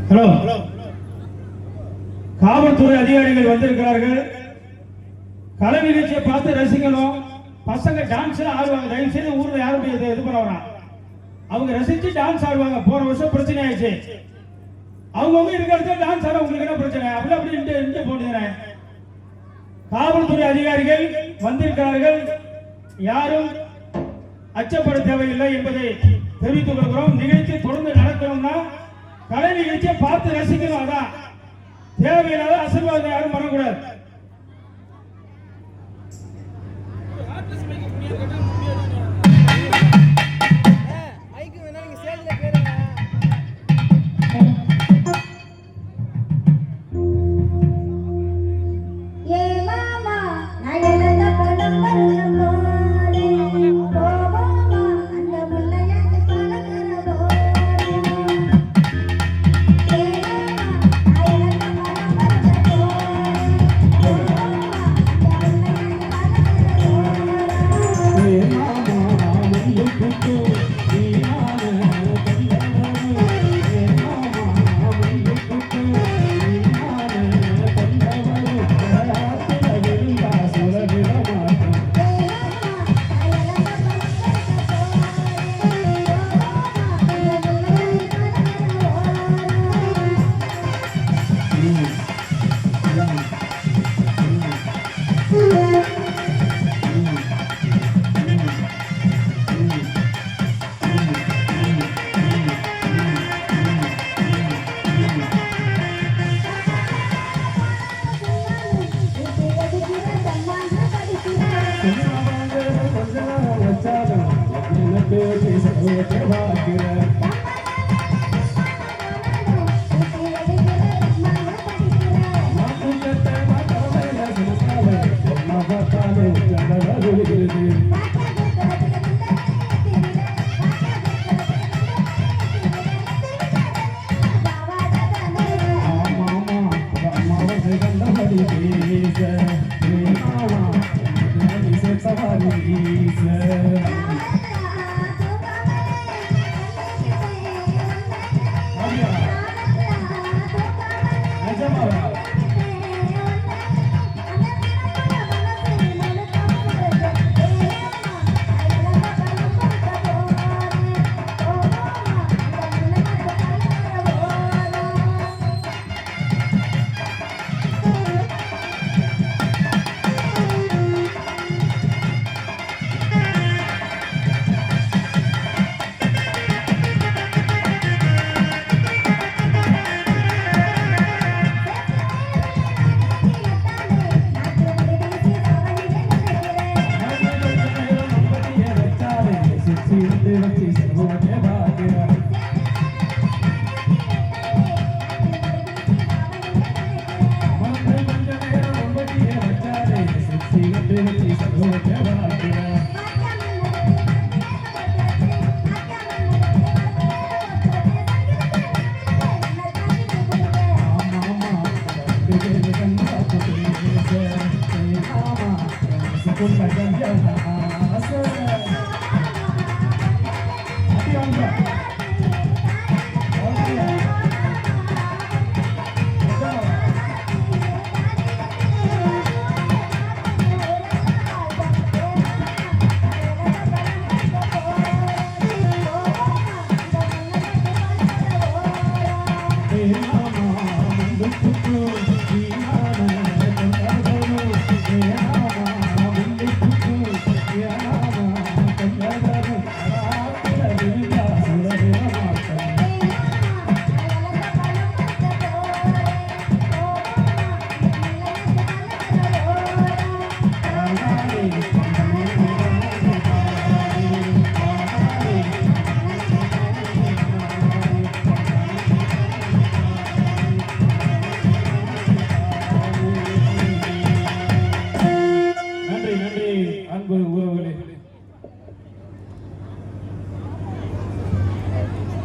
Hello, காவல்துறை அதிகாரிகள் வந்திருக்கிறார்கள். கலை நிகழ்ச்சியை பார்த்து ரசிக்கணும். பசங்க டான்ஸ் ஆடுவாங்க. தயவு செய்து ஊர்ல யாரும் இது பண்ண வரான். அவங்க ரசிச்சு டான்ஸ் ஆடுவாங்க. போன வருஷம் பிரச்சனை ஆயிடுச்சு. அவங்க இருக்கிறத டான்ஸ் ஆட உங்களுக்கு என்ன பிரச்சனை? அப்படி போட்டுக்கிறேன். காவல்துறை அதிகாரிகள் வந்திருக்கிறார்கள். யாரும் அச்சப்பட தேவையில்லை என்பதை தெரிவித்துக் கொள்கிறோம். நிகழ்ச்சி தொடர்ந்து நடக்கணும்னா கலை நிகழ்ச்சியை பார்த்து ரசிக்கணும். அதான் தேவையில்லாத அசம்பாவிதம் யாரும் பண்ணக்கூடாது.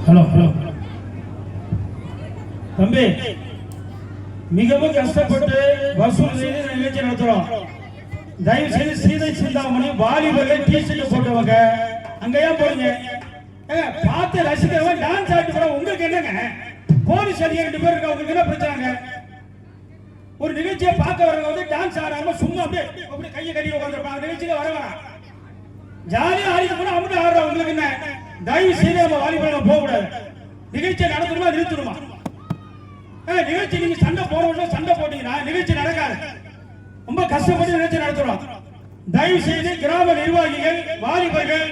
ஹலோ ஹலோ தம்பி, மிகவும் கஷ்டப்பட்டு வசூல் செய்து நிகழ்ச்சி நடத்துறோம். தயவு செய்து சீதை சிந்தாமணி வாலிபர்கள் டி-ஷர்ட் போட்டவங்க அங்கேயே போடுங்க. பார்த்து ரசிக்கிறவன் டான்ஸ் ஆடிட்டு போற உங்களுக்கு என்னங்க? போலீஸ் அதிகாரி 2 பேர் இருக்கா, உங்களுக்கு என்ன பிரச்சனை? ஒரு நிகழ்ச்சியை பார்க்க வரவங்க வந்து டான்ஸ் ஆடாம சும்மா அப்படியே கையை கட்டி உட்காந்துருப்பாங்க. நிகழ்ச்சிக்கு வரவா ஜாலியா ஆடிட்டு போனா அவங்க ஆடுறா. உங்களுக்கு என்ன? தயவு செய்து நம்ம வாலிபால் போக கூடாது. நிகழ்ச்சியை நடத்தணுமா நிறுத்தணுமா? நிகழ்ச்சி நீங்க சண்டை போறவங்க சண்டை போட்டீங்கன்னா நிகழ்ச்சி நடக்காது. ரொம்ப கஷ்டப்பட்டு நிகழ்ச்சி நடத்தணும். தயவு செய்து கிராம நிர்வாகிகள் வாலிபர்கள்